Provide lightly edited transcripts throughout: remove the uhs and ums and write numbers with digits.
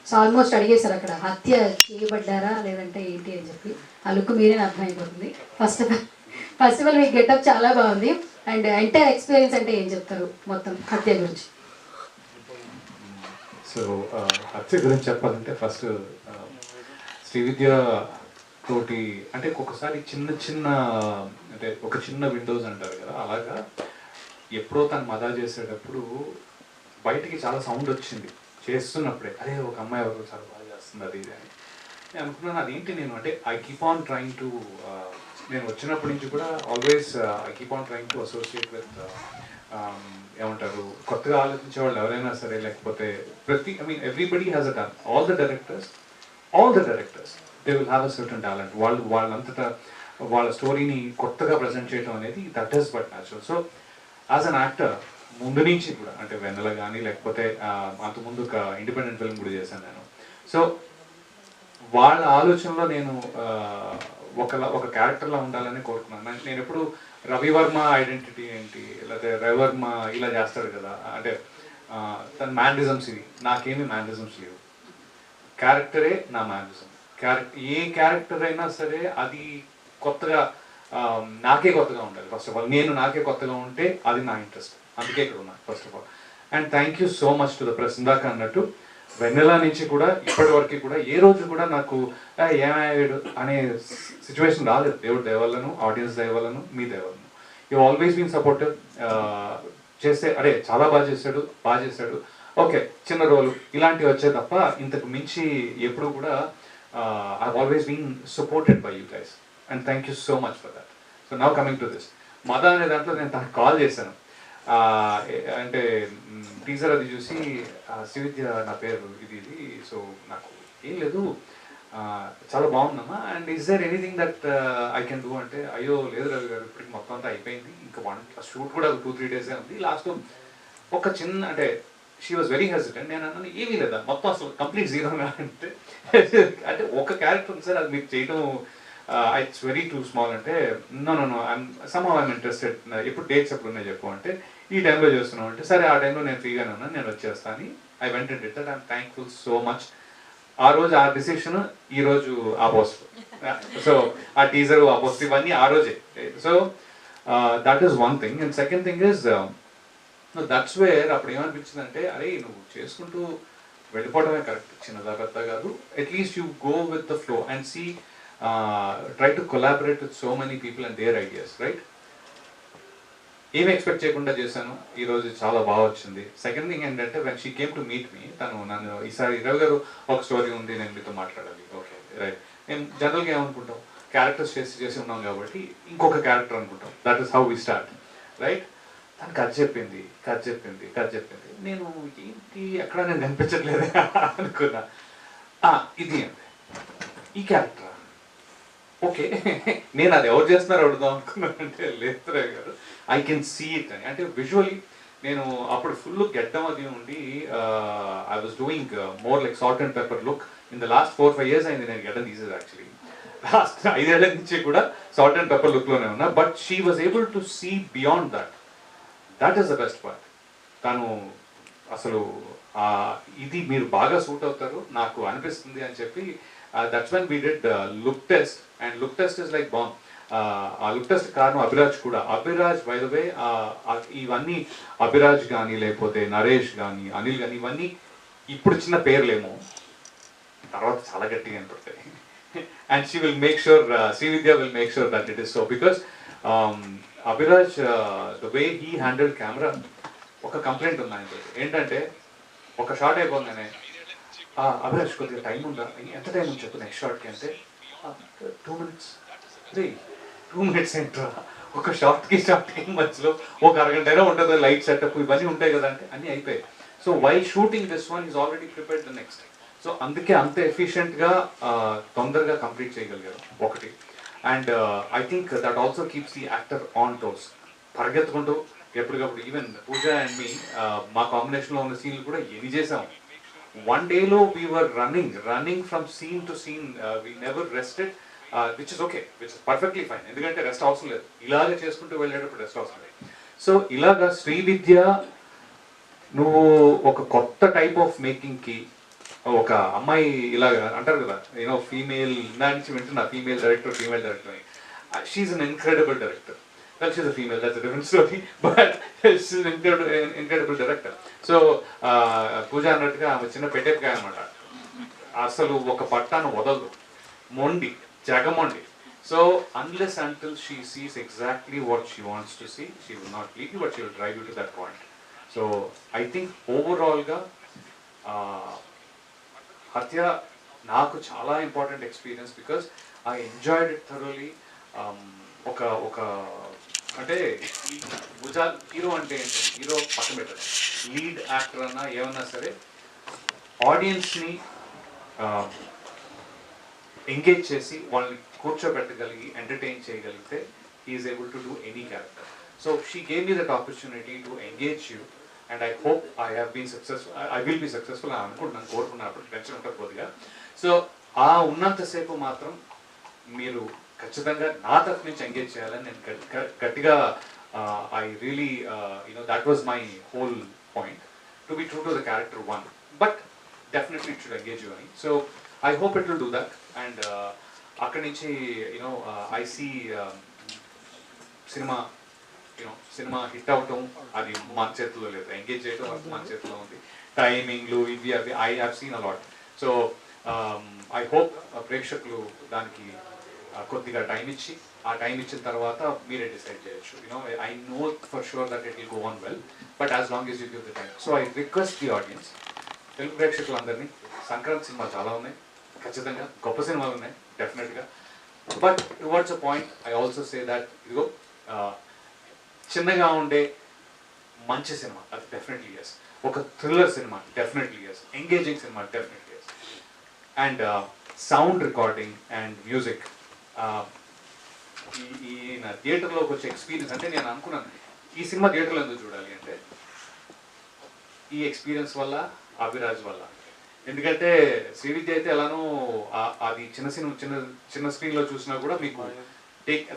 So almost అడిగేశారు అక్కడ హత్య చేయబడ్డారా లేదంటే ఏంటి అని చెప్పి. ఆ లుక్ మీరే అర్థమైపోతుంది. First of all me getup చాలా బాగుంది. అండ్ ఎంటైర్ ఎక్స్పీరియన్స్ అంటే ఏం చెప్తారు మొత్తం హత్య గురించి? సో హత్య గురించి చెప్పాలంటే ఫస్ట్ శ్రీవిద్య తోటి అంటే ఒక్కొక్కసారి చిన్న అంటే ఒక చిన్న విండోస్ అంటారు కదా, అలాగా ఎప్పుడో తను మదా చేసేటప్పుడు బయటికి చాలా సౌండ్ వచ్చింది చేస్తున్నప్పుడే, అరే ఒక అమ్మాయి ఎవరు చాలా బాగా చేస్తుంది అది ఇది అని నేను అనుకున్నాను. అదేంటి నేను అంటే I keep on trying to, నేను వచ్చినప్పటి నుంచి కూడా always I keep on trying to associate with ఏమంటారు కొత్తగా ఆలోచించే వాళ్ళు ఎవరైనా సరే, లేకపోతే I mean everybody has a talent. All the directors they will have a certain talent. వాళ్ళంతటా వాళ్ళ స్టోరీని కొత్తగా ప్రజెంట్ చేయడం అనేది that is but natural. So as an actor ముందు నుంచి కూడా అంటే వెన్నెల కానీ లేకపోతే అంతకుముందు ఒక ఇండిపెండెంట్ ఫిల్మ్ కూడా చేశాను నేను. సో వాళ్ళ ఆలోచనలో నేను ఒక క్యారెక్టర్లా ఉండాలని కోరుకున్నాను. నేను ఎప్పుడు రవివర్మ ఐడెంటిటీ ఏంటి, లేకపోతే రవివర్మ ఇలా చేస్తాడు కదా, అంటే తన మ్యానరిజమ్స్ ఇవి, నాకేమీ మ్యానరిజమ్స్ లేవు. క్యారెక్టరే నా మ్యానరిజం. ఏ క్యారెక్టర్ అయినా సరే అది కొత్తగా నాకే కొత్తగా ఉండాలి. ఫస్ట్ ఆఫ్ ఆల్ నేను నాకే కొత్తగా ఉంటే అది నా ఇంట్రెస్ట్, అందుకే ఇక్కడ ఉన్నాను first of all. And thank you so much to the press. ఇందాక అన్నట్టు వెన్నెల నుంచి కూడా ఇప్పటి వరకు కూడా ఏ రోజు కూడా నాకు ఏమయ్యాడు అనే సిచ్యువేషన్ రాలేదు. దేవుడు దయవల్లను, ఆడియన్స్ దయవల్లను, మీ దయవల్లను. You always been supportive. చేస్తే అరే చాలా బాగా చేశాడు, ఓకే చిన్న రోలు ఇలాంటివి వచ్చే తప్ప ఇంతకు మించి ఎప్పుడు కూడా I always been supported by you guys. And thank you so much for that. So now coming to this మద అనే దాంట్లో నేను తనకు కాల్ చేశాను. అంటే టీజర్ అది చూసి శ్రీవిద్య నా పేరు ఇది, సో నాకు ఏం లేదు చాలా బాగుందమ్మా, and is there anything that I can do అంటే, అయ్యో లేదు రవి గారు ఇప్పటికి మొత్తం అంతా అయిపోయింది, ఇంకా షూట్ కూడా 2-3 డేసే ఉంది, లాస్ట్ ఒక చిన్న అంటే షీ వాజ్ వెరీ హెసిటెంట్. నేను అన్నాను ఏమీ లేదా మొత్తం అసలు కంప్లీట్ జీరోగా అంటే అంటే ఒక క్యారెక్టర్ ఉంది సార్ అది మీకు చేయడం ఇట్స్ వెరీ టూ స్మాల్ అంటే, నో ఐఎమ్ ఇంట్రెస్టెడ్, ఎప్పుడు డేట్స్ ఎప్పుడు ఉన్నాయి చెప్పు అంటే, ఈ టైంలో చేస్తున్నాం అంటే, సరే ఆ టైంలో నేను ఫ్రీగానే ఉన్నాను నేను వచ్చేస్తాను అని I went and did that. I'm thankful so much. ఆ రోజు ఆ డిసిషన్, ఈరోజు ఆ పోస్ట్, సో ఆ టీజర్ ఆ పోస్ట్ ఇవన్నీ ఆ రోజే. So that is one thing. And second thing is that's where అప్పుడు ఏమనిపించిందంటే, అరే నువ్వు చేసుకుంటూ వెళ్ళిపోవడమే కరెక్ట్, చిన్నదా పెద్ద కాదు, at least you go with the flow and see try to collaborate with so many people and their ideas, right? ఏమి expect చేయకుండా చేశాను, ఈరోజు చాలా బాగా వచ్చింది. సెకండ్ థింగ్ ఏంటంటే when she came to meet me, తను నన్ను ఈసారి రవి గారు ఒక స్టోరీ ఉంది నేను మీతో మాట్లాడాలి, ఓకే రైట్. మేము జనరల్గా ఏమనుకుంటాం, క్యారెక్టర్స్ చేసి ఉన్నాం కాబట్టి ఇంకొక క్యారెక్టర్ అనుకుంటాం, that is how we start, right. తను కథ చెప్పింది. నేను ఏంటి ఎక్కడ నేను కనిపించట్లేదు అనుకున్నా. ఇది అంతే ఈ క్యారెక్టర్, ఓకే నేను అది ఎవరు చేస్తున్నారు అడుగుదాం అనుకున్నానంటే, లేదు రవి గారు ఐ కెన్ సీ ఇట్ అని. అంటే విజువలీ నేను అప్పుడు ఫుల్ గెడ్డం అది ఉండి I was doing more like salt and pepper look. In the last 4-5 years అయింది నేను గెడ్డం తీసేది. యాక్చువల్లీ లాస్ట్ 5 ఏళ్ల నుంచి కూడా సాల్ట్ అండ్ పెప్పర్ లుక్లోనే ఉన్నా. But she was able to see beyond that is the best part. తను అసలు ఇది మీరు బాగా సూట్ అవుతారు నాకు అనిపిస్తుంది అని చెప్పి, that's when we did look test. And look test is like bomb. ఆ లుక్ టెస్ట్ కారణం అభిరాజ్ కూడా. అభిరాజ్ బై ద వే ఇవన్నీ అభిరాజ్ కానీ లేకపోతే నరేష్ కానీ అనిల్ కానీ ఇవన్నీ ఇప్పుడు చిన్న పేర్లేమో, తర్వాత చాలా గట్టిగా అనిపడతాయి. And she will make sure, Srividya will make sure that it is so. Because Abhiraj the way he handle camera, ఒక కంప్లైంట్ ఉంది ఆయనతో ఏంటంటే, ఒక షార్ట్ అయిపోగానే అభిరాజ్ కొద్దిగా టైం ఉందా, ఎంత టైం ఉంది చెప్పు నెక్స్ట్ షార్ట్కి అంటే, 2 minutes. 2 minutes ఏంట్రా, ఒక షార్ట్కి మధ్యలో ఒక అరగంట అయినా ఉంటుంది, లైట్ సెటప్ ఇవన్నీ ఉంటాయి కదా అంటే అన్నీ అయిపోయాయి. So while shooting this one is already prepared the next. So అందుకే అంత ఎఫిషియెంట్గా తొందరగా కంప్లీట్ చేయగలిగారు ఒకటి. And I think that also keeps the actor on toes, పరిగెత్తుకుంటూ ఎప్పటికప్పుడు. ఈవెన్ పూజ అండ్ మీ మా కాంబినేషన్లో ఉన్న సీన్లు కూడా ఎన్ని చేసాము. One day we were running from scene to scene. We never rested, which is okay, which is perfectly fine. ఎందుకంటే రెస్ట్ అవసరం లేదు, ఇలాగే చేసుకుంటూ వెళ్ళేటప్పుడు రెస్ట్ అవసరం లేదు. సో ఇలాగా శ్రీవిద్య నువ్వు ఒక కొత్త టైప్ ఆఫ్ మేకింగ్కి ఒక అమ్మాయి ఇలాగ అంటారు కదా యూనో ఫీమేల్ నుంచి వింటున్నా ఫీమేల్ డైరెక్టర్ అని she's an incredible director. Well, she's a female, that's a different story, but she's an incredible director. So, పూజ అన్నట్టుగా ఆమె చిన్న పెట్టేకాయ అనమాట. అసలు ఒక పట్టాను వదలదు, మొండి, జగమొండి. So, unless until she sees exactly what she wants to see, she will not leave you, but she will drive you to that point. So, I think overall ga, హత్య నాకు చాలా important experience because I enjoyed it thoroughly. ఒక అంటే భుజాల్ hero అంటే ఏంటి, hero పక్కన పెట్టారు, lead actor అన్నా ఏమన్నా సరే ఆడియన్స్ని ఎంగేజ్ చేసి వాళ్ళని కూర్చోబెట్టగలిగి ఎంటర్టైన్ చేయగలిగితే is able to do any character. So she gave me that opportunity to engage you and I hope I have been successful, I will be successful అని అనుకుంటున్నాను, కోరుకున్నప్పుడు టెన్షన్ ఉంటుంది కొద్దిగా. సో ఆ ఉన్నంతసేపు మాత్రం మీరు ఖచ్చితంగా నా తరఫు నుంచి ఎంగేజ్ చేయాలని నేను గట్టిగా I really you know that was my whole point, to be true to the character one, but definitely it should engage you అని. So I hope it will do that. And అక్కడి నుంచి యూనో ఐ సీ సినిమా hit అవటం అది మన చేతిలో లేదు, engage చేయడం మన చేతిలో ఉంది, టైమింగ్లు ఇవి అవి I have seen a lot. So I hope ప్రేక్షకులు దానికి కొద్దిగా టైం ఇచ్చి, ఆ టైం ఇచ్చిన తర్వాత మీరే డిసైడ్ చేయొచ్చు. You know I know for sure that it will go on well, but as long as you give the time. So I request the audience, Telugu ప్రేక్షకులందరినీ, సంక్రాంతి సినిమా చాలా ఉన్నాయి, ఖచ్చితంగా గొప్ప సినిమాలు ఉన్నాయి డెఫినెట్గా, but towards a point I also say that ఇదిగో చిన్నగా ఉండే మంచి సినిమా అది డెఫినెట్లీ ఎస్, ఒక థ్రిల్లర్ సినిమా డెఫినెట్లీ ఎస్, ఎంగేజింగ్ సినిమా definitely yes, and sound recording and music. ఈయన థియేటర్లోకి వచ్చే ఎక్స్పీరియన్స్ అంటే నేను అనుకున్నాను ఈ సినిమా థియేటర్లో ఎందుకు చూడాలి అంటే ఈ ఎక్స్పీరియన్స్ వల్ల, అభిరాజ్ వల్ల. ఎందుకంటే శ్రీవిద్య అయితే ఎలానో అది చిన్న స్క్రీన్లో చూసినా కూడా మీకు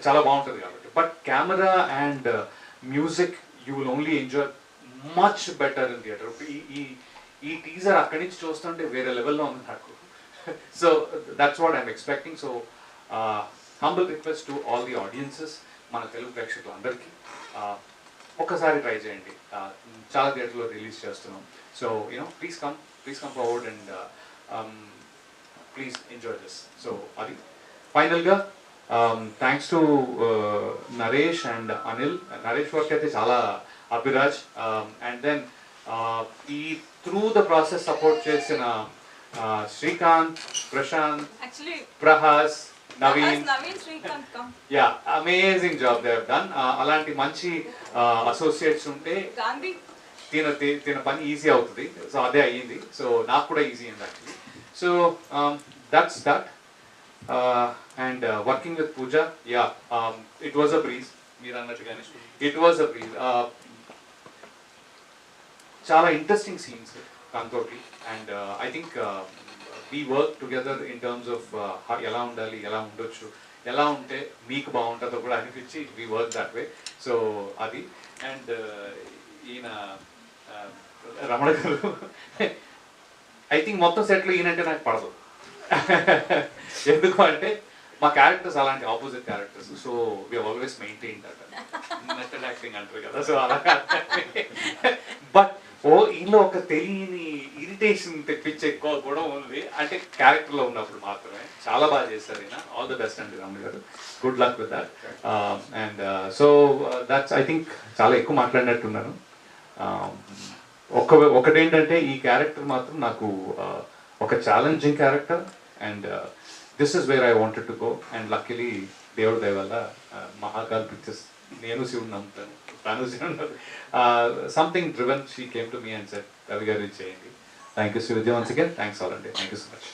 చాలా బాగుంటుంది కాబట్టి, but camera and music you will only enjoy much better in theatre. ఈ టీజర్ అక్కడి నుంచి చూస్తుంటే వేరే లెవెల్లో ఉంది నాకు. So that's what I'm expecting. So humble request to all the audiences, మన తెలుగు ప్రేక్షకులందరికీ ఒక్కసారి ట్రై చేయండి, చాలా థియేటర్లో రిలీజ్ చేస్తున్నాం. So you know please come forward and please enjoy this. So అది ఫైనల్గా thanks to Naresh and Anil. Naresh work అయితే చాలా, అభిరాజ్, అండ్ దెన్ ఈ త్రూ ద ప్రాసెస్ సపోర్ట్ చేసిన Srikanth, Prashanth, Prahas, Naveen, ya amazing job they have done. అలాంటి మంచి అసోసియేట్స్ ఉంటే తిన పని ఈజీ అవుతుంది. సో అదే అయ్యింది, సో నాకు కూడా ఈజీ అయింది actually. So that's that. And working with Pooja, yeah it was a breeze, మీరు అన్నట్టుగానే ఇట్ వాజ్ అ బ్రీజ్. చాలా ఇంట్రెస్టింగ్ సీన్స్ తనతోటి, and I think we work together in terms of ఎలా ఉండాలి, ఎలా ఉండొచ్చు, ఎలా ఉంటే మీకు బాగుంటుందో కూడా అనిపించి we work that way. So అది. అండ్ ఈయన రమణ గారు ఐ థింక్ మొత్తం సెట్లో ఈయనంటే నాకు పడదు. ఎందుకు అంటే మా క్యారెక్టర్స్ అలాంటి opposite characters, so we always maintain that method acting అంటారు కదా, సో అలా. బట్ ఈయనలో ఒక తెలియని ఇరిటేషన్ తెప్పించే కూడా ఉంది, అంటే క్యారెక్టర్లో ఉన్నప్పుడు మాత్రమే. చాలా బాగా చేశారు ఈయన. ఆల్ ది బెస్ట్ అండి రమణ గారు, good luck with that. And so that's I think చాలా ఎక్కువ మాట్లాడినట్టున్నాను. ఒకటేంటంటే ఈ క్యారెక్టర్ మాత్రం నాకు ఒక challenging character, and this is where I wanted to go. And luckily దేవుడి దయ వల్ల మహాకాల్ పిక్చర్స్, నేను శివుని నమ్ముతాను, తను శివుడు, something driven she came to me and said Ravi గారు చేయండి. Thank you Srividya once again, thanks all అండి, థ్యాంక్ యూ సో మచ్.